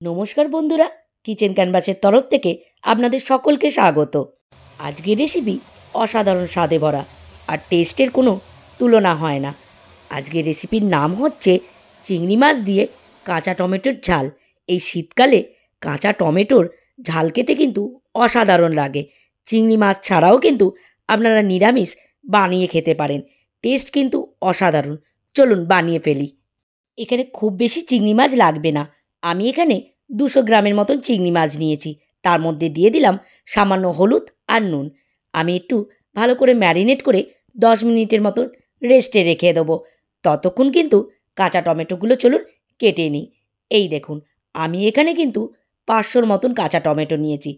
নমস্কার বন্ধুরা, কিচেন ক্যানভাসের তরফ থেকে আপনাদের সকলকে স্বাগত। আজকের রেসিপি অসাধারণ স্বাদে ভরা আর টেস্টের কোনো তুলনা হয় না। আজকের রেসিপির নাম হচ্ছে চিংড়ি মাছ দিয়ে কাঁচা টমেটোর ঝাল। এই শীতকালে কাঁচা টমেটোর ঝাল খেতে কিন্তু অসাধারণ লাগে। চিংড়ি মাছ ছাড়াও কিন্তু আপনারা নিরামিষ বানিয়ে খেতে পারেন, টেস্ট কিন্তু অসাধারণ। চলুন বানিয়ে ফেলি। এখানে খুব বেশি চিংড়ি মাছ লাগবে না। আমি এখানে 200 গ্রামের মতন চিংড়ি মাছ নিয়েছি। তার মধ্যে দিয়ে দিলাম সামান্য হলুদ আর নুন। আমি একটু ভালো করে ম্যারিনেট করে 10 মিনিটের মতন রেস্টে রেখে দেবো। ততক্ষণ কিন্তু কাঁচা টমেটোগুলো চলুন কেটে নিই। এই দেখুন, আমি এখানে কিন্তু 500 মতন কাঁচা টমেটো নিয়েছি।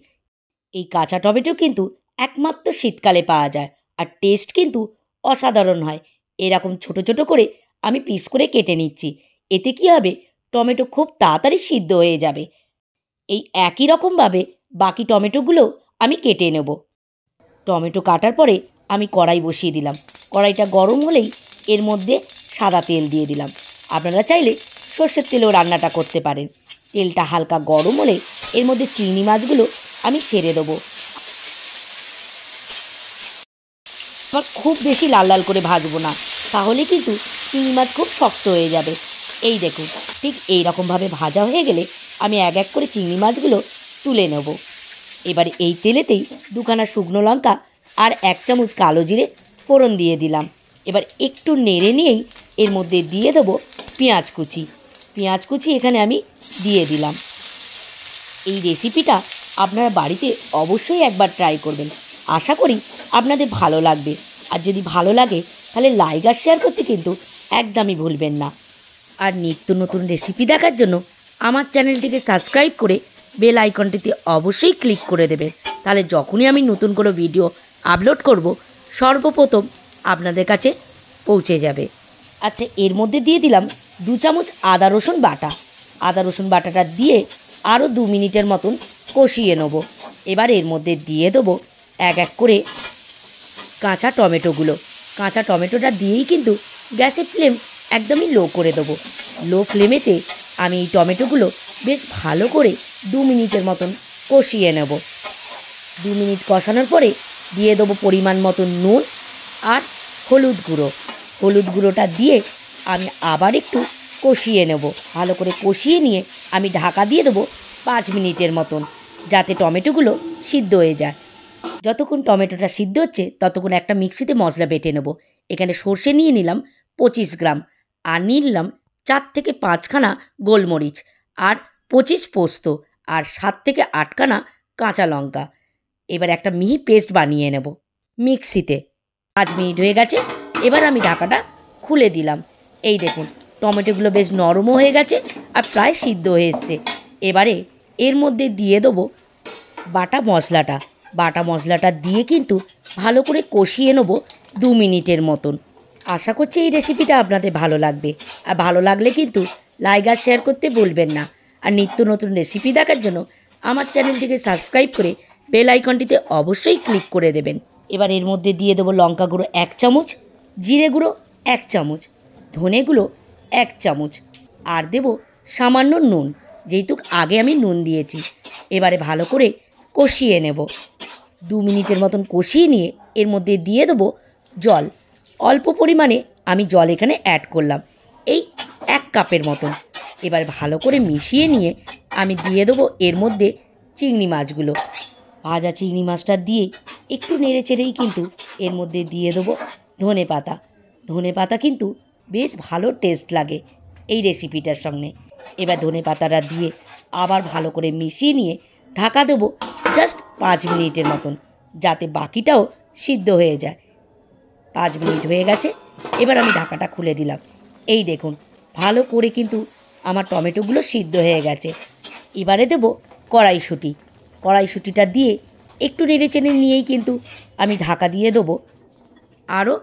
এই কাঁচা টমেটো কিন্তু একমাত্র শীতকালে পাওয়া যায় আর টেস্ট কিন্তু অসাধারণ হয়। এরকম ছোট ছোট করে আমি পিস করে কেটে নিচ্ছি। এতে কী হবে, টমেটো খুব তাড়াতাড়ি সিদ্ধ হয়ে যাবে। এই একই রকমভাবে বাকি টমেটোগুলোও আমি কেটে নেব। টমেটো কাটার পরে আমি কড়াই বসিয়ে দিলাম। কড়াইটা গরম হলেই এর মধ্যে সাদা তেল দিয়ে দিলাম। আপনারা চাইলে সর্ষের তেলেও রান্নাটা করতে পারেন। তেলটা হালকা গরম হলে এর মধ্যে চিংড়ি মাছগুলো আমি ছেড়ে দেবো। আবার খুব বেশি লাল লাল করে ভাজবো না, তাহলে কিন্তু চিংড়ি মাছ খুব শক্ত হয়ে যাবে। এই দেখুন, ঠিক এই রকমভাবে ভাজা হয়ে গেলে আমি এক এক করে চিংড়ি মাছগুলো তুলে নেব। এবার এই তেলেতেই 2খানা শুকনো লঙ্কা আর 1 চামচ কালো জিরে ফোড়ন দিয়ে দিলাম। এবার একটু নেড়ে নিয়েই এর মধ্যে দিয়ে দেবো পেঁয়াজ কুচি। পেঁয়াজ কুচি এখানে আমি দিয়ে দিলাম। এই রেসিপিটা আপনারা বাড়িতে অবশ্যই একবার ট্রাই করবেন। আশা করি আপনাদের ভালো লাগবে। আর যদি ভালো লাগে তাহলে লাইক আর শেয়ার করতে কিন্তু একদমই ভুলবেন না। আর নিত্য নতুন রেসিপি দেখার জন্য আমার চ্যানেলটিকে সাবস্ক্রাইব করে বেল আইকনটিতে অবশ্যই ক্লিক করে দেবেন। তাহলে যখনই আমি নতুন কোনো ভিডিও আপলোড করব, সর্বপ্রথম আপনাদের কাছে পৌঁছে যাবে। আচ্ছা, এর মধ্যে দিয়ে দিলাম 2 চামচ আদা রসুন বাটা। আদা রসুন বাটাটা দিয়ে আরও 2 মিনিটের মতন কষিয়ে নেব। এবার এর মধ্যে দিয়ে দেবো এক এক করে কাঁচা টমেটোগুলো। কাঁচা টমেটোটা দিয়েই কিন্তু গ্যাসের ফ্লেম একদমই লো করে দেবো। লো ফ্লেমেতে আমি এই টমেটোগুলো বেশ ভালো করে 2 মিনিটের মতন কষিয়ে নেব। 2 মিনিট কষানোর পরে দিয়ে দেবো পরিমাণ মতন নুন আর হলুদ গুঁড়ো। হলুদ গুঁড়োটা দিয়ে আমি আবার একটু কষিয়ে নেব। ভালো করে কষিয়ে নিয়ে আমি ঢাকা দিয়ে দেবো 5 মিনিটের মতন, যাতে টমেটোগুলো সিদ্ধ হয়ে যায়। যতক্ষণ টমেটোটা সিদ্ধ হচ্ছে ততক্ষণ একটা মিক্সিতে মশলা বেটে নেব। এখানে সর্ষে নিয়ে নিলাম 25 গ্রাম আর নিয়ে নিলাম 4 থেকে 5খানা গোলমরিচ আর 25 পোস্ত আর 7 থেকে 8খানা কাঁচা লঙ্কা। এবার একটা মিহি পেস্ট বানিয়ে নেব মিক্সিতে। 5 মিনিট হয়ে গেছে। এবার আমি ঢাকাটা খুলে দিলাম। এই দেখুন, টমেটোগুলো বেশ নরমও হয়ে গেছে আর প্রায় সিদ্ধ হয়ে এসছে। এবারে এর মধ্যে দিয়ে দেবো বাটা মশলাটা। বাটা মশলাটা দিয়ে কিন্তু ভালো করে কষিয়ে নেব 2 মিনিটের মতন। আশা করছি এই রেসিপিটা আপনাদের ভালো লাগবে। আর ভালো লাগলে কিন্তু লাইক আর শেয়ার করতে ভুলবেন না। আর নিত্য নতুন রেসিপি দেখার জন্য আমার চ্যানেলটিকে সাবস্ক্রাইব করে বেল আইকনটিতে অবশ্যই ক্লিক করে দেবেন। এবার এর মধ্যে দিয়ে দেবো লঙ্কা গুঁড়ো 1 চামচ, জিরে গুঁড়ো 1 চামচ, ধনে গুঁড়ো 1 চামচ আর দেবো সামান্য নুন, যেহেতু আগে আমি নুন দিয়েছি। এবারে ভালো করে কষিয়ে নেব। 2 মিনিটের মতন কষিয়ে নিয়ে এর মধ্যে দিয়ে দেবো জল। অল্প পরিমাণে আমি জল এখানে অ্যাড করলাম, এই 1 কাপের মতন। এবার ভালো করে মিশিয়ে নিয়ে আমি দিয়ে দেবো এর মধ্যে চিংড়ি মাছগুলো। ভাজা চিংড়ি মাছটা দিয়ে একটু নেড়ে চেড়েই কিন্তু এর মধ্যে দিয়ে দেবো ধনে পাতা। ধনে পাতা কিন্তু বেশ ভালো টেস্ট লাগে এই রেসিপিটার সঙ্গে। এবার ধনে পাতাটা দিয়ে আবার ভালো করে মিশিয়ে নিয়ে ঢাকা দেবো জাস্ট 5 মিনিটের মতন, যাতে বাকিটাও সিদ্ধ হয়ে যায়। 5 মিনিট হয়ে গেছে। এবার আমি ঢাকাটা খুলে দিলাম। এই দেখুন, ভালো করে কিন্তু আমার টমেটোগুলো সিদ্ধ হয়ে গেছে। এবারে দেবো কড়াইশুঁটি। কড়াইশুঁটিটা দিয়ে একটু নেড়ে চেড়ে নিয়েই কিন্তু আমি ঢাকা দিয়ে দেবো আরও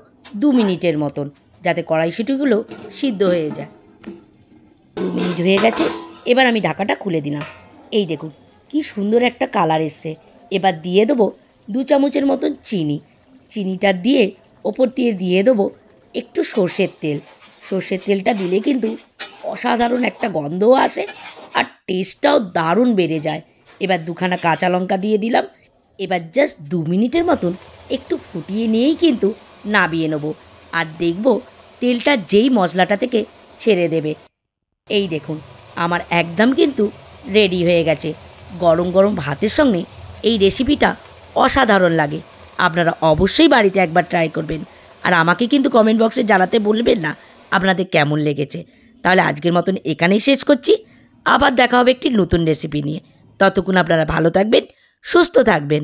2 মিনিটের মতন, যাতে কড়াইশুঁটিগুলো সিদ্ধ হয়ে যায়। 2 মিনিট হয়ে গেছে। এবার আমি ঢাকাটা খুলে দিলাম। এই দেখুন কি সুন্দর একটা কালার এসছে। এবার দিয়ে দেবো 2 চামচের মতন চিনি। চিনিটা দিয়ে ওপর দিয়ে দেবো একটু সর্ষের তেল। সর্ষের তেলটা দিলে কিন্তু অসাধারণ একটা গন্ধও আসে আর টেস্টটাও দারুণ বেড়ে যায়। এবার দুখানা কাঁচা লঙ্কা দিয়ে দিলাম। এবার জাস্ট 2 মিনিটের মতন একটু ফুটিয়ে নিয়েই কিন্তু নামিয়ে নেবো। আর দেখব তেলটা যেই মশলাটা থেকে ছেড়ে দেবে। এই দেখুন আমার একদম কিন্তু রেডি হয়ে গেছে। গরম গরম ভাতের সঙ্গে এই রেসিপিটা অসাধারণ লাগে। আপনারা অবশ্যই বাড়িতে একবার ট্রাই করবেন। আর আমাকে কিন্তু কমেন্ট বক্সে জানাতে বলবেন না আপনাদের কেমন লেগেছে। তাহলে আজকের মতন এখানেই শেষ করছি। আবার দেখা হবে একটি নতুন রেসিপি নিয়ে। ততক্ষণ আপনারা ভালো থাকবেন, সুস্থ থাকবেন।